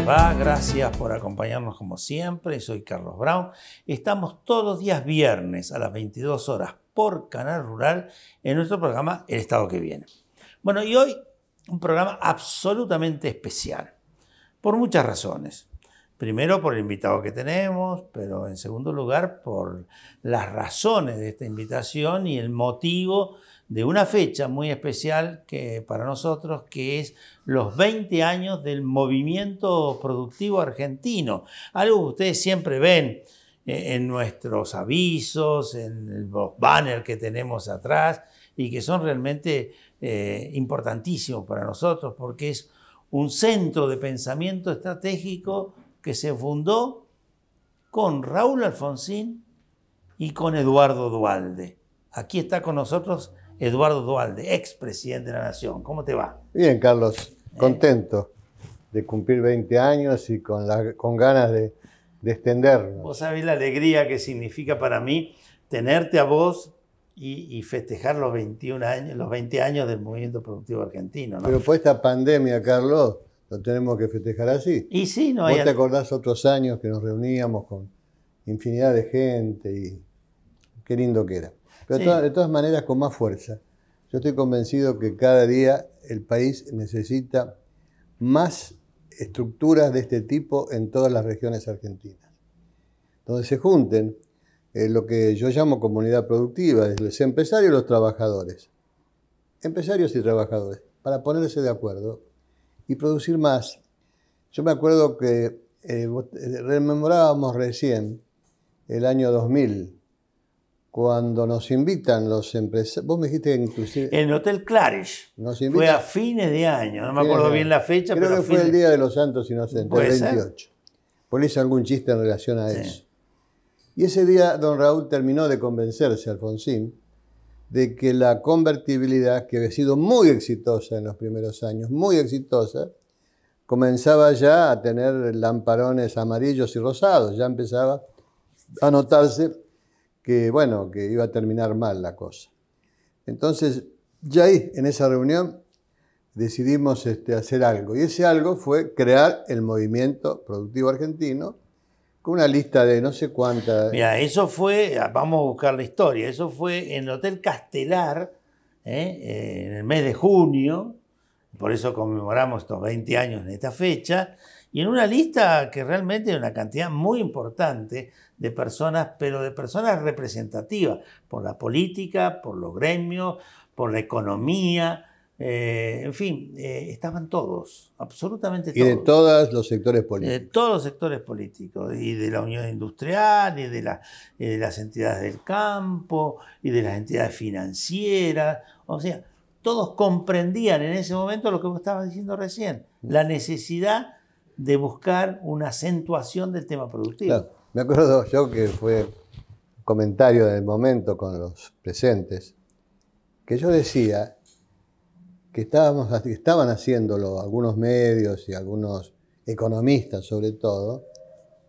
va? Gracias por acompañarnos como siempre. Soy Carlos Brown. Estamos todos los días viernes a las 22 horas por Canal Rural en nuestro programa El Estado que Viene. Bueno, y hoy un programa absolutamente especial por muchas razones. Primero por el invitado que tenemos, pero en segundo lugar por las razones de esta invitación y el motivo de una fecha muy especial que para nosotros, que es los 20 años del movimiento productivo argentino. Algo que ustedes siempre ven en nuestros avisos, en los banners que tenemos atrás y que son realmente importantísimos para nosotros porque es un centro de pensamiento estratégico que se fundó con Raúl Alfonsín y con Eduardo Duhalde. Aquí está con nosotros Eduardo Duhalde, expresidente de la Nación. ¿Cómo te va? Bien, Carlos. Contento de cumplir 20 años y con ganas de extendernos. Vos sabés la alegría que significa para mí tenerte a vos y festejar los 21 años, los 20 años del movimiento productivo argentino, ¿no? Pero por esta pandemia, Carlos, lo tenemos que festejar así. Y sí, no ¿Vos hay... te acordás otros años que nos reuníamos con infinidad de gente y qué lindo que era? Pero Sí. de todas maneras con más fuerza. Yo estoy convencido que cada día el país necesita más estructuras de este tipo en todas las regiones argentinas. Donde se junten lo que yo llamo comunidad productiva, desde los empresarios y los trabajadores. Empresarios y trabajadores, para ponerse de acuerdo y producir más. Yo me acuerdo que rememorábamos recién el año 2000, cuando nos invitan los empresarios. Vos me dijiste que inclusive... En el Hotel Claridge. Fue a fines de año, no me acuerdo bien la fecha. Creo pero que fue el Día de los Santos Inocentes, el 28. ¿Ser? Por eso algún chiste en relación a Sí. eso. Y ese día don Raúl terminó de convencerse, Alfonsín, de que la convertibilidad, que había sido muy exitosa en los primeros años, muy exitosa, comenzaba ya a tener lamparones amarillos y rosados. Ya empezaba a notarse que, bueno, que iba a terminar mal la cosa. Entonces, ya ahí, en esa reunión, decidimos hacer algo. Y ese algo fue crear el movimiento productivo argentino, con una lista de no sé cuántas... Mira, eso fue, vamos a buscar la historia, eso fue en el Hotel Castelar, en el mes de junio, por eso conmemoramos estos 20 años en esta fecha, y en una lista que realmente es una cantidad muy importante de personas, pero de personas representativas, por la política, por los gremios, por la economía, en fin, estaban todos, absolutamente todos. Y de todos los sectores políticos. De todos los sectores políticos, y de la Unión Industrial, y de las entidades del campo, y de las entidades financieras. O sea, todos comprendían en ese momento lo que vos estabas diciendo recién, la necesidad de buscar una acentuación del tema productivo. Claro. Me acuerdo yo que fue un comentario del momento con los presentes, que yo decía que estaban haciéndolo algunos medios y algunos economistas sobre todo,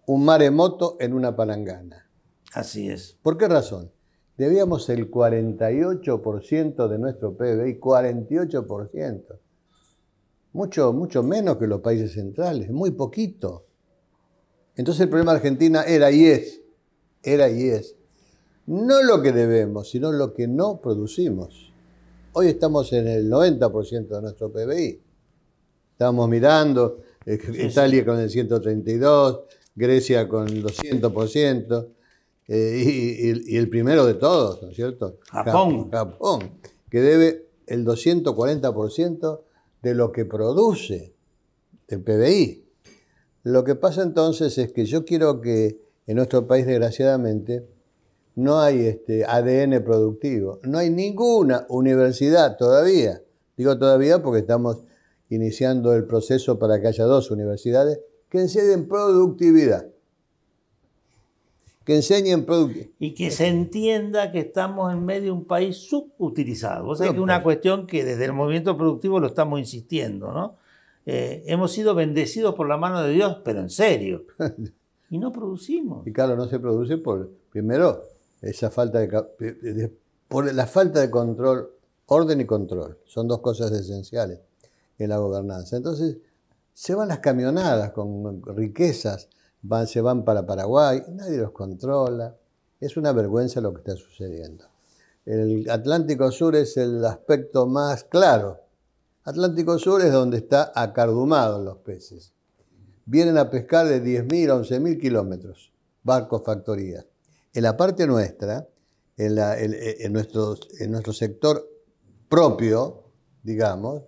un maremoto en una palangana. Así es. ¿Por qué razón? Debíamos el 48% de nuestro PBI, 48%. Mucho menos que los países centrales, muy poquito. Entonces el problema de Argentina era y es, no lo que debemos, sino lo que no producimos. Hoy estamos en el 90% de nuestro PBI. Estamos mirando Italia con el 132%, Grecia con el 200%, y el primero de todos, ¿no es cierto? Japón, que debe el 240% de lo que produce el PBI. Lo que pasa entonces es que yo quiero que en nuestro país, desgraciadamente, no hay ADN productivo. No hay ninguna universidad todavía. Digo todavía porque estamos iniciando el proceso para que haya 2 universidades que enseñen productividad. Que enseñen productividad. Y que se entienda que estamos en medio de un país subutilizado. Vos sabés que es una cuestión que desde el movimiento productivo lo estamos insistiendo, ¿no? Hemos sido bendecidos por la mano de Dios, pero en serio. Y no producimos. Y claro, no se produce primero, esa falta por la falta de control, orden y control. Son 2 cosas esenciales en la gobernanza. Entonces, Se van las camionadas con riquezas, se van para Paraguay, nadie los controla. Es una vergüenza lo que está sucediendo. El Atlántico Sur es el aspecto más claro. Atlántico Sur es donde está acardumados los peces. Vienen a pescar de 10.000 a 11.000 kilómetros, barcos, factorías. En la parte nuestra, en nuestro sector propio, digamos,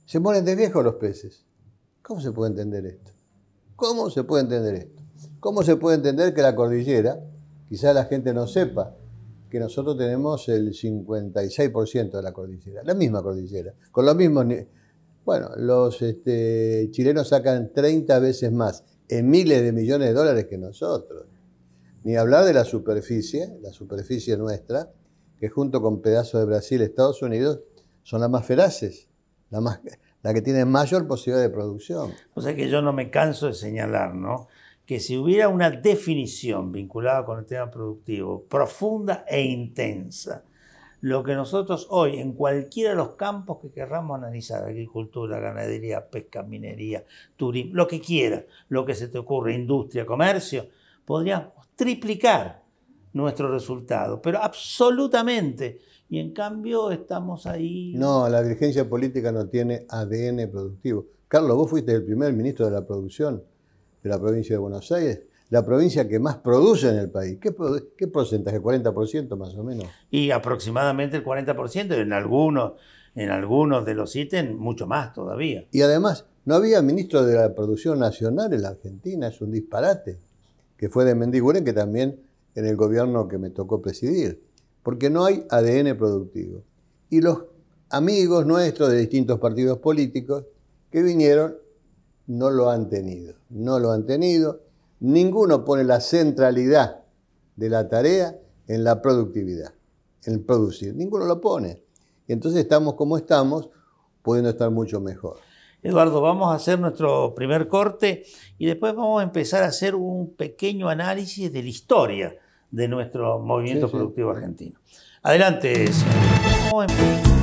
se mueren de viejos los peces. ¿Cómo se puede entender esto? ¿Cómo se puede entender esto? ¿Cómo se puede entender que la cordillera, quizá la gente no sepa, que nosotros tenemos el 56% de la cordillera, la misma cordillera, con los mismos... Bueno, los chilenos sacan 30 veces más en miles de millones de dólares que nosotros. Ni hablar de la superficie nuestra, que junto con pedazos de Brasil y Estados Unidos son las más feraces, la que tiene mayor posibilidad de producción. O sea que yo no me canso de señalar, ¿no?, que si hubiera una definición vinculada con el tema productivo profunda e intensa, lo que nosotros hoy, en cualquiera de los campos que querramos analizar, agricultura, ganadería, pesca, minería, turismo, lo que quiera, lo que se te ocurre, industria, comercio, podríamos triplicar nuestro resultado, pero absolutamente. Y en cambio estamos ahí... No, la dirigencia política no tiene ADN productivo. Carlos, vos fuiste el primer ministro de la producción de la provincia de Buenos Aires, la provincia que más produce en el país. ¿Qué porcentaje? ¿40% más o menos? Y aproximadamente el 40%, en algunos de los ítems mucho más todavía. Y además, no había ministro de la producción nacional en la Argentina, es un disparate, que fue de Mendiguren, que también en el gobierno que me tocó presidir, porque no hay ADN productivo. Y los amigos nuestros de distintos partidos políticos que vinieron no lo han tenido, Ninguno pone la centralidad de la tarea en la productividad, en el producir. Ninguno lo pone. Y entonces estamos como estamos, pudiendo estar mucho mejor. Eduardo, vamos a hacer nuestro primer corte y después vamos a empezar a hacer un pequeño análisis de la historia de nuestro movimiento productivo argentino. Adelante, señor. Vamos a empezar.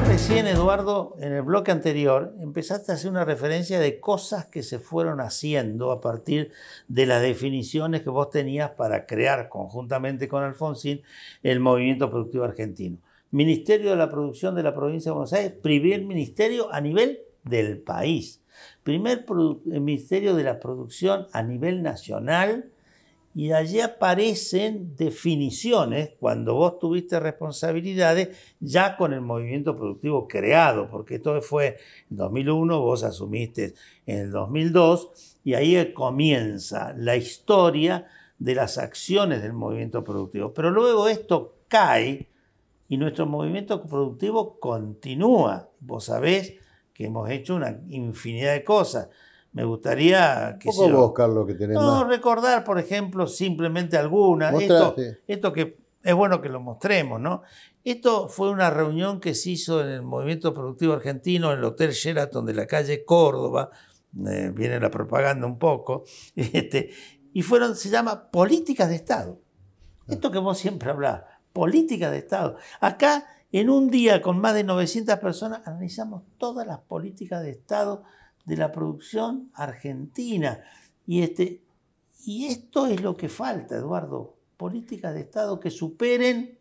Recién, Eduardo, en el bloque anterior, empezaste a hacer una referencia de cosas que se fueron haciendo a partir de las definiciones que vos tenías para crear conjuntamente con Alfonsín el movimiento productivo argentino. Ministerio de la Producción de la Provincia de Buenos Aires, primer ministerio a nivel del país. Primer ministerio de la producción a nivel nacional. Y allí aparecen definiciones, cuando vos tuviste responsabilidades, ya con el movimiento productivo creado, porque esto fue en 2001, vos asumiste en el 2002, y ahí comienza la historia de las acciones del movimiento productivo. Pero luego esto cae y nuestro movimiento productivo continúa. Vos sabés que hemos hecho una infinidad de cosas. Me gustaría que vos, Carlos, que tenés más. Recordar, por ejemplo, simplemente algunas. Esto que es bueno que lo mostremos, ¿no? Esto fue una reunión que se hizo en el Movimiento Productivo Argentino en el Hotel Sheraton de la calle Córdoba. Viene la propaganda un poco. Y se llama Políticas de Estado. Esto que vos siempre hablás, Políticas de Estado. Acá, en un día con más de 900 personas, analizamos todas las políticas de Estado de la producción argentina. Y esto es lo que falta, Eduardo. Políticas de Estado que superen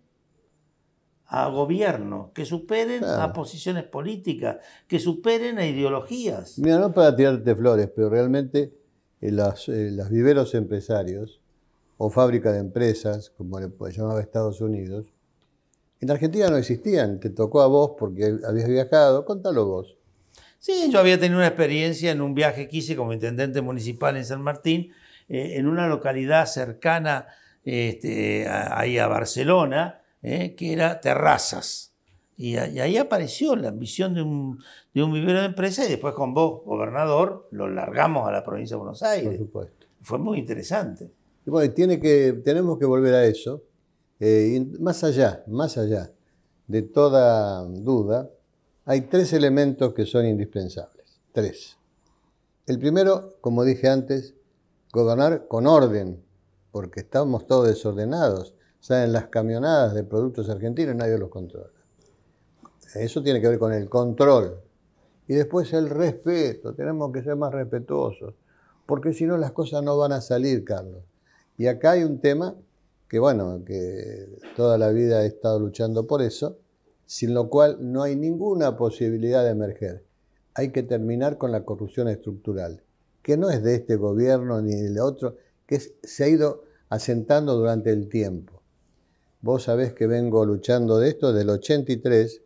a gobierno, que superen a posiciones políticas, que superen a ideologías. Mira, no para tirarte flores, pero realmente los viveros empresarios o fábrica de empresas, como le llamaba Estados Unidos, en Argentina no existían. Te tocó a vos porque habías viajado. Contalo vos. Sí, yo había tenido una experiencia en un viaje que hice como intendente municipal en San Martín, en una localidad cercana ahí a Barcelona, que era Terrazas. Y ahí apareció la ambición de un vivero de empresa y después con vos, gobernador, lo largamos a la provincia de Buenos Aires. Por supuesto. Fue muy interesante. Y bueno, tenemos que volver a eso. Y más allá de toda duda, hay 3 elementos que son indispensables. 3. El primero, como dije antes, gobernar con orden, porque estamos todos desordenados. Salen las camionadas de productos argentinos y nadie los controla. Eso tiene que ver con el control. Y después el respeto, tenemos que ser más respetuosos, porque si no las cosas no van a salir, Carlos. Y acá hay un tema que, bueno, que toda la vida he estado luchando por eso, sin lo cual no hay ninguna posibilidad de emerger. Hay que terminar con la corrupción estructural, que no es de este gobierno ni del otro, que se ha ido asentando durante el tiempo. Vos sabés que vengo luchando de esto desde el 83,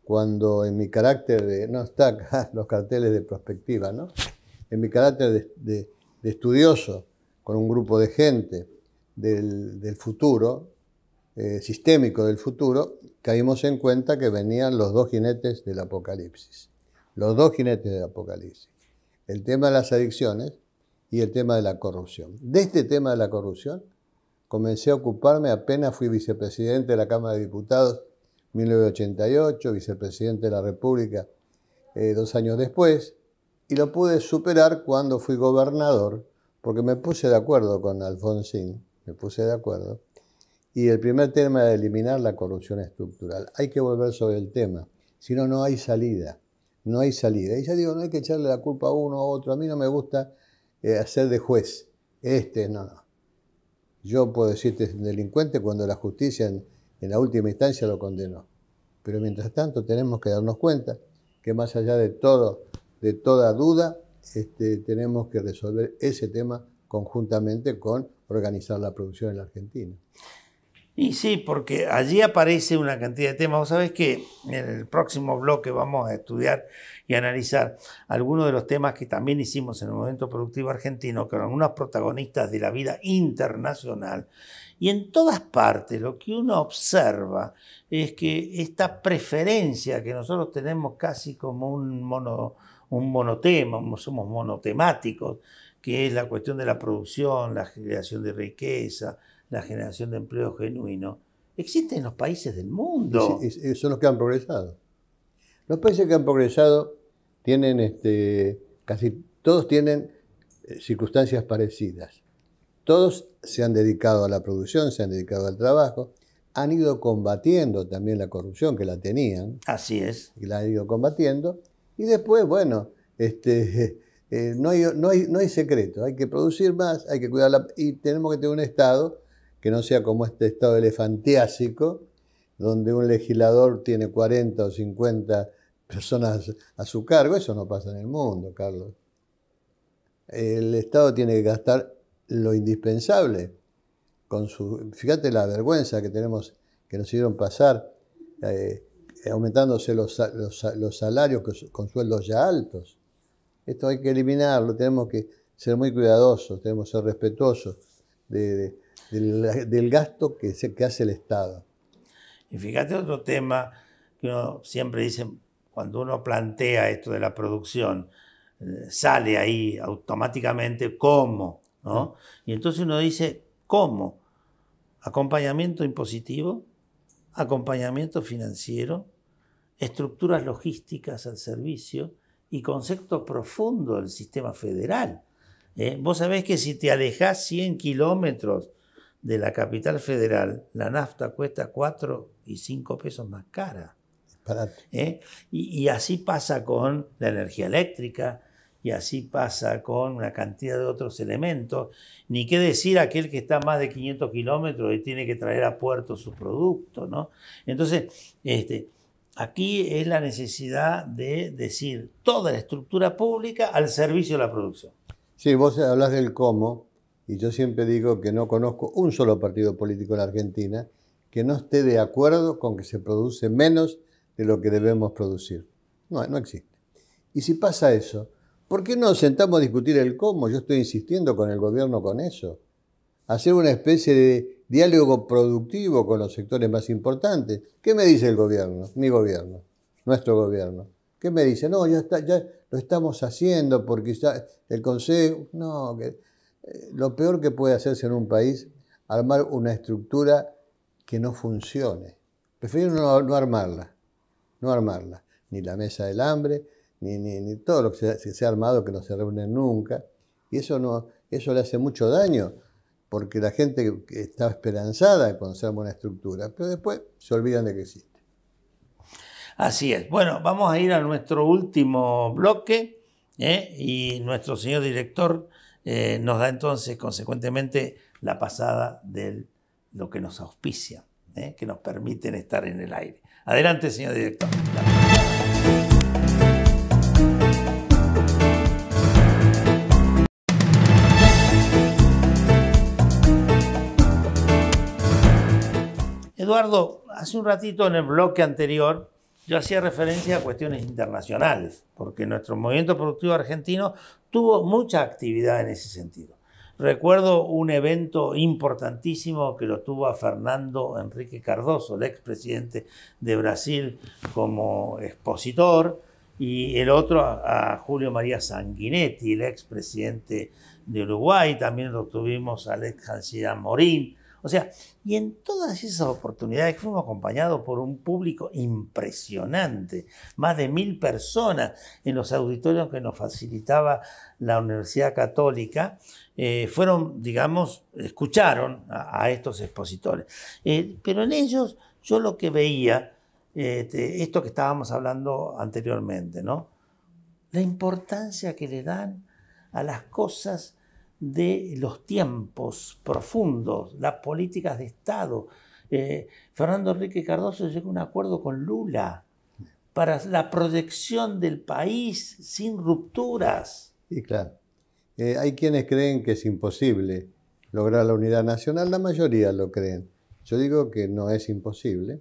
cuando en mi carácter de, no está acá los carteles de prospectiva, ¿no? En mi carácter de estudioso, con un grupo de gente del futuro, sistémico del futuro, caímos en cuenta que venían los dos jinetes del apocalipsis. Los dos jinetes del apocalipsis. El tema de las adicciones y el tema de la corrupción. De este tema de la corrupción comencé a ocuparme apenas fui vicepresidente de la Cámara de Diputados 1988, vicepresidente de la República 2 años después, y lo pude superar cuando fui gobernador, porque me puse de acuerdo con Alfonsín, me puse de acuerdo, y el primer tema era eliminar la corrupción estructural. Hay que volver sobre el tema, si no, no hay salida, no hay salida. Y ya digo, no hay que echarle la culpa a uno o a otro, a mí no me gusta hacer de juez, no. Yo puedo decirte es un delincuente cuando la justicia en la última instancia lo condenó. Pero mientras tanto tenemos que darnos cuenta que más allá de toda duda, tenemos que resolver ese tema conjuntamente con organizar la producción en la Argentina. Y sí, porque allí aparece una cantidad de temas. Vos sabés que en el próximo bloque vamos a estudiar y analizar algunos de los temas que también hicimos en el Movimiento Productivo Argentino, que eran unos protagonistas de la vida internacional. Y en todas partes lo que uno observa es que esta preferencia que nosotros tenemos casi como un monotema, somos monotemáticos, que es la cuestión de la producción, la generación de riqueza, la generación de empleo genuino, existe en los países del mundo. Y son los que han progresado. Los países que han progresado tienen, casi todos tienen circunstancias parecidas. Todos se han dedicado a la producción, se han dedicado al trabajo, han ido combatiendo también la corrupción, que la tenían. Así es. Y la han ido combatiendo. Y después, bueno, no hay secreto. Hay que producir más, hay que cuidarla. Y tenemos que tener un Estado que no sea como este Estado elefantiásico, donde un legislador tiene 40 o 50 personas a su cargo. Eso no pasa en el mundo, Carlos. El Estado tiene que gastar lo indispensable. Fíjate la vergüenza que tenemos, que nos hicieron pasar, aumentándose los salarios con sueldos ya altos. Esto hay que eliminarlo, tenemos que ser muy cuidadosos, tenemos que ser respetuosos del gasto que hace el Estado. Y fíjate otro tema que uno siempre dice, cuando uno plantea esto de la producción, sale ahí automáticamente cómo, ¿no? Y entonces uno dice, ¿cómo? Acompañamiento impositivo, acompañamiento financiero, estructuras logísticas al servicio y concepto profundo del sistema federal. Vos sabés que si te alejás 100 kilómetros de la capital federal, la nafta cuesta 4 y 5 pesos más cara. Y así pasa con la energía eléctrica, y así pasa con una cantidad de otros elementos. Ni qué decir aquel que está a más de 500 kilómetros y tiene que traer a puerto su producto, ¿no? Entonces, aquí es la necesidad de decir toda la estructura pública al servicio de la producción. Sí, vos hablas del cómo, y yo siempre digo que no conozco un solo partido político en la Argentina que no esté de acuerdo con que se produce menos de lo que debemos producir. No existe. Y si pasa eso, ¿por qué no nos sentamos a discutir el cómo? Yo estoy insistiendo con el gobierno con eso. Hacer una especie de diálogo productivo con los sectores más importantes. ¿Qué me dice el gobierno? Mi gobierno, nuestro gobierno. ¿Qué me dice? No, ya lo estamos haciendo porque ya el Consejo... No, lo peor que puede hacerse en un país, armar una estructura que no funcione. Prefiero no armarla. Ni la mesa del hambre, ni todo lo que se ha armado que no se reúne nunca. Y eso le hace mucho daño porque la gente que está esperanzada con ser buena estructura, pero después se olvidan de que existe. Así es. Bueno, vamos a ir a nuestro último bloque y nuestro señor director nos da entonces consecuentemente la pasada de lo que nos auspicia, que nos permiten estar en el aire. Adelante, señor director. Eduardo, hace un ratito en el bloque anterior yo hacía referencia a cuestiones internacionales, porque nuestro movimiento productivo argentino tuvo mucha actividad en ese sentido. Recuerdo un evento importantísimo que lo tuvo a Fernando Henrique Cardoso, el expresidente de Brasil, como expositor, y el otro a Julio María Sanguinetti, el expresidente de Uruguay, también lo tuvimos al ex canciller Morín. O sea, y en todas esas oportunidades fuimos acompañados por un público impresionante, más de 1000 personas en los auditorios que nos facilitaba la Universidad Católica, fueron, digamos, escucharon a estos expositores. Pero en ellos yo lo que veía, esto que estábamos hablando anteriormente, ¿no? La importancia que le dan a las cosas de los tiempos profundos, las políticas de Estado. Fernando Henrique Cardoso llegó a un acuerdo con Lula para la proyección del país sin rupturas. Y claro, hay quienes creen que es imposible lograr la unidad nacional, la mayoría lo creen. Yo digo que no es imposible,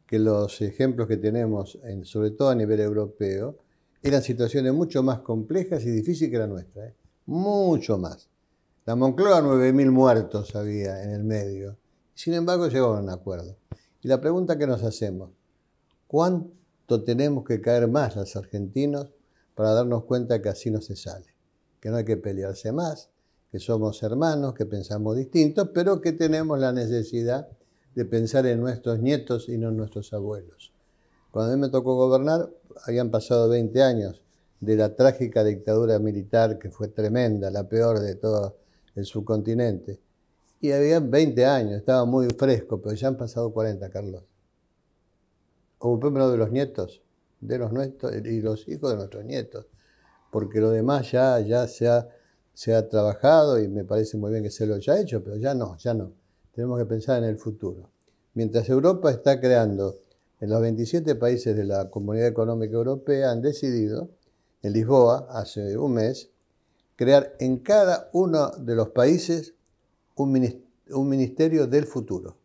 que los ejemplos que tenemos, sobre todo a nivel europeo, eran situaciones mucho más complejas y difíciles que la nuestra, mucho más. La Moncloa, 9.000 muertos había en el medio. Sin embargo, llegaron a un acuerdo. Y la pregunta que nos hacemos, ¿cuánto tenemos que caer más los argentinos para darnos cuenta que así no se sale? Que no hay que pelearse más, que somos hermanos, que pensamos distintos, pero que tenemos la necesidad de pensar en nuestros nietos y no en nuestros abuelos. Cuando a mí me tocó gobernar, habían pasado 20 años de la trágica dictadura militar que fue tremenda, la peor de todo el subcontinente. Y habían 20 años, estaba muy fresco, pero ya han pasado 40, Carlos. Ocupémonos de los nietos, de los nuestros y los hijos de nuestros nietos, porque lo demás ya se ha trabajado y me parece muy bien que se lo haya hecho, pero ya no. Tenemos que pensar en el futuro. Mientras Europa está creando, en los 27 países de la Comunidad Económica Europea han decidido, en Lisboa, hace un mes, crear en cada uno de los países un ministerio del futuro.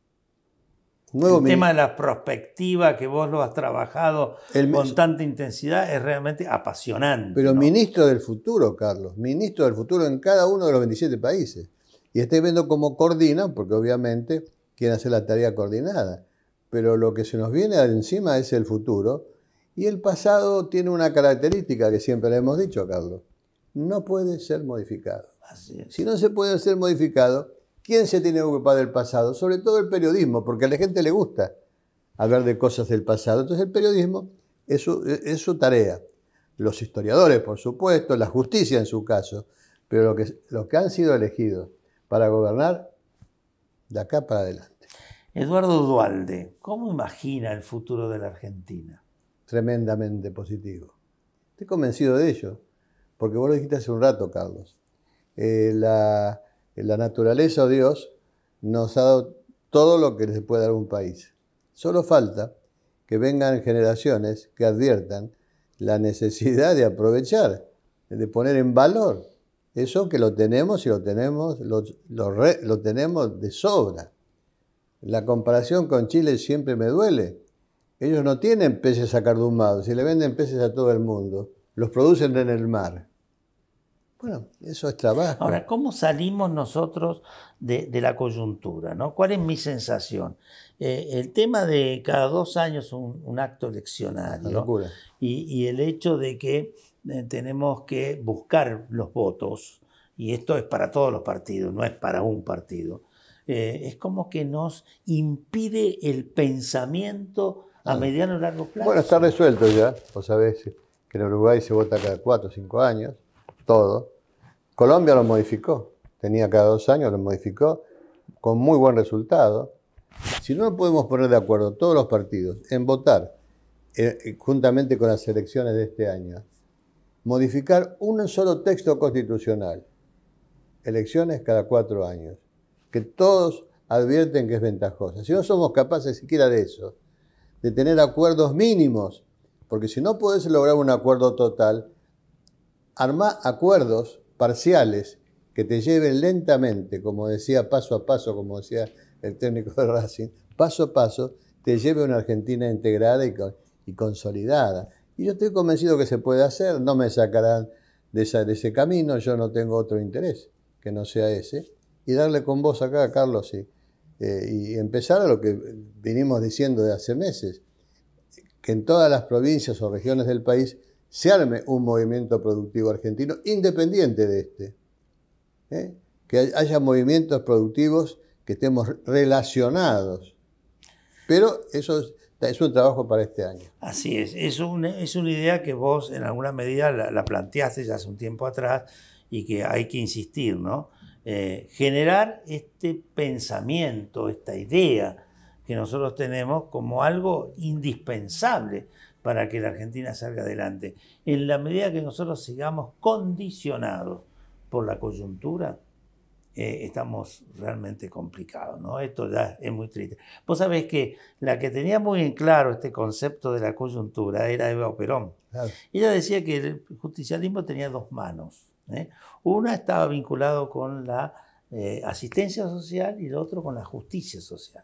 El tema de la prospectiva, que vos lo has trabajado con tanta intensidad, es realmente apasionante. Pero ¿no? Ministro del futuro, Carlos, ministro del futuro en cada uno de los 27 países. Y estoy viendo cómo coordinan, porque obviamente quieren hacer la tarea coordinada. Pero lo que se nos viene encima es el futuro. Y el pasado tiene una característica que siempre le hemos dicho, Carlos. No puede ser modificado. Así es. Si no se puede ser modificado, ¿quién se tiene que ocupar del pasado? Sobre todo el periodismo, porque a la gente le gusta hablar de cosas del pasado. Entonces el periodismo es su tarea. Los historiadores, por supuesto, la justicia en su caso, pero los que han sido elegidos para gobernar, de acá para adelante. Eduardo Duhalde, ¿cómo imagina el futuro de la Argentina? Tremendamente positivo. Estoy convencido de ello, porque vos lo dijiste hace un rato, Carlos. La naturaleza o Dios nos ha dado todo lo que les puede dar un país. Solo falta que vengan generaciones que adviertan la necesidad de aprovechar, de poner en valor eso que lo tenemos y lo tenemos de sobra. La comparación con Chile siempre me duele. Ellos no tienen peces acardumados y le venden peces a todo el mundo. Los producen en el mar. Bueno, eso es trabajo. Ahora, ¿cómo salimos nosotros de la coyuntura, ¿no? ¿Cuál es mi sensación? El tema de cada 2 años un acto eleccionario. Una locura. Y el hecho de que tenemos que buscar los votos, y esto es para todos los partidos, no es para un partido, es como que nos impide el pensamiento a mediano y largo plazo. Bueno, está resuelto ya. Vos sabés que en Uruguay se vota cada 4 o 5 años. Todo. Colombia lo modificó. tenía cada 2 años, lo modificó con muy buen resultado. Si no nos podemos poner de acuerdo todos los partidos en votar, juntamente con las elecciones de este año, modificar un solo texto constitucional, elecciones cada 4 años, que todos advierten que es ventajosa. Si no somos capaces siquiera de eso, de tener acuerdos mínimos, porque si no podés lograr un acuerdo total, armá acuerdos parciales que te lleven lentamente, como decía, paso a paso, como decía el técnico de Racing, paso a paso, te lleve a una Argentina integrada y consolidada. Y yo estoy convencido que se puede hacer, no me sacarán de ese camino, yo no tengo otro interés que no sea ese. Y darle con vos acá, Carlos, y empezar a lo que vinimos diciendo de hace meses, que en todas las provincias o regiones del país se arme un movimiento productivo argentino independiente de este. Que haya movimientos productivos que estemos relacionados. Pero eso es un trabajo para este año. Así es una idea que vos en alguna medida la planteaste ya hace un tiempo atrás y que hay que insistir, ¿no? Generar este pensamiento, esta idea que nosotros tenemos como algo indispensable para que la Argentina salga adelante. En la medida que nosotros sigamos condicionados por la coyuntura, estamos realmente complicados, ¿no? Esto ya es muy triste. Vos sabés que la que tenía muy en claro este concepto de la coyuntura era Eva Perón. Claro. Ella decía que el justicialismo tenía 2 manos. Una estaba vinculado con la asistencia social y la otra con la justicia social.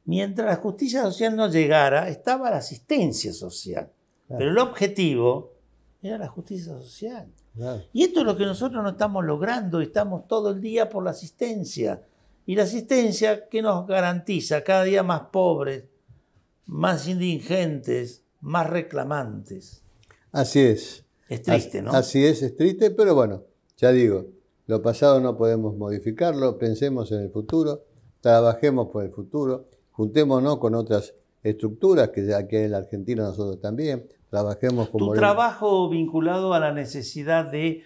Mientras la justicia social no llegara, estaba la asistencia social. Claro. Pero el objetivo era la justicia social. Claro. Y esto es lo que nosotros no estamos logrando, estamos todo el día por la asistencia. Y la asistencia, ¿qué nos garantiza? Cada día más pobres, más indigentes, más reclamantes. Así es. Es triste, ¿no? Así es triste, pero bueno, ya digo, lo pasado no podemos modificarlo, pensemos en el futuro, trabajemos por el futuro, juntémonos con otras estructuras que aquí en la Argentina nosotros también, trabajemos como... Tu trabajo vinculado a la necesidad de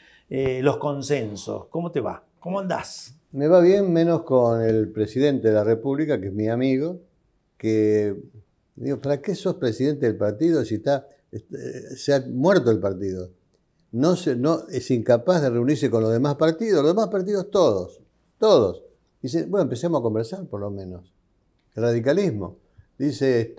los consensos, ¿cómo te va? ¿Cómo andás? Me va bien, menos con el presidente de la República, que es mi amigo, que digo, ¿para qué sos presidente del partido si se ha muerto el partido? No es incapaz de reunirse con los demás partidos todos. Dice, bueno, empecemos a conversar por lo menos. El radicalismo. Dice,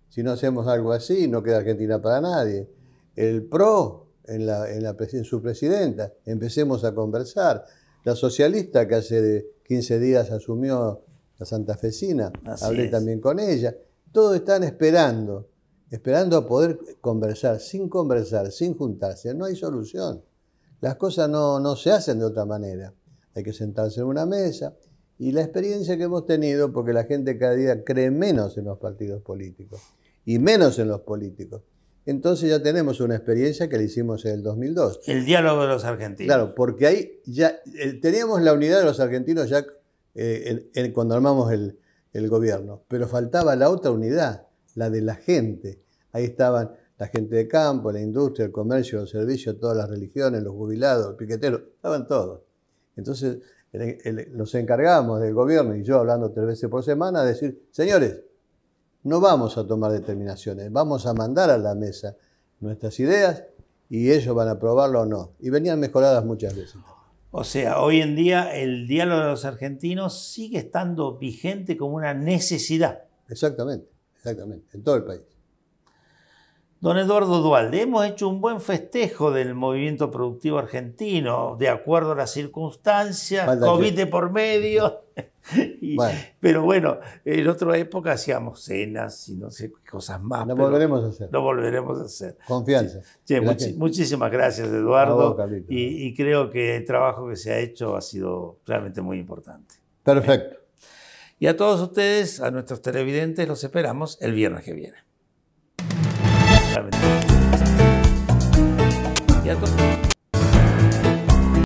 si no hacemos algo así, no queda Argentina para nadie. El PRO, en su presidenta, empecemos a conversar. La socialista, que hace 15 días asumió la santafesina, hablé también con ella. Todos están esperando a poder conversar, sin juntarse. No hay solución. Las cosas no se hacen de otra manera. Hay que sentarse en una mesa. Y la experiencia que hemos tenido, porque la gente cada día cree menos en los partidos políticos y menos en los políticos. Entonces ya tenemos una experiencia que la hicimos en el 2002. El diálogo de los argentinos. Claro, porque ahí ya teníamos la unidad de los argentinos ya cuando armamos el gobierno, pero faltaba la otra unidad, la de la gente. Ahí estaban la gente de campo, la industria, el comercio, los servicios, todas las religiones, los jubilados, los piqueteros, estaban todos. Entonces nos encargamos del gobierno, y yo hablando 3 veces por semana, de decir, señores, no vamos a tomar determinaciones, vamos a mandar a la mesa nuestras ideas y ellos van a aprobarlo o no. Y venían mejoradas muchas veces. O sea, hoy en día el diálogo de los argentinos sigue estando vigente como una necesidad. Exactamente, en todo el país. Don Eduardo Duhalde, hemos hecho un buen festejo del movimiento productivo argentino, de acuerdo a las circunstancias, COVID de por medio. Pero bueno, en otra época hacíamos cenas y no sé qué cosas más. Lo volveremos a hacer. Lo volveremos a hacer. Confianza. Sí, muchísimas gracias, Eduardo. Y creo que el trabajo que se ha hecho ha sido realmente muy importante. Perfecto. Y a todos ustedes, a nuestros televidentes, los esperamos el viernes que viene. Y a todos.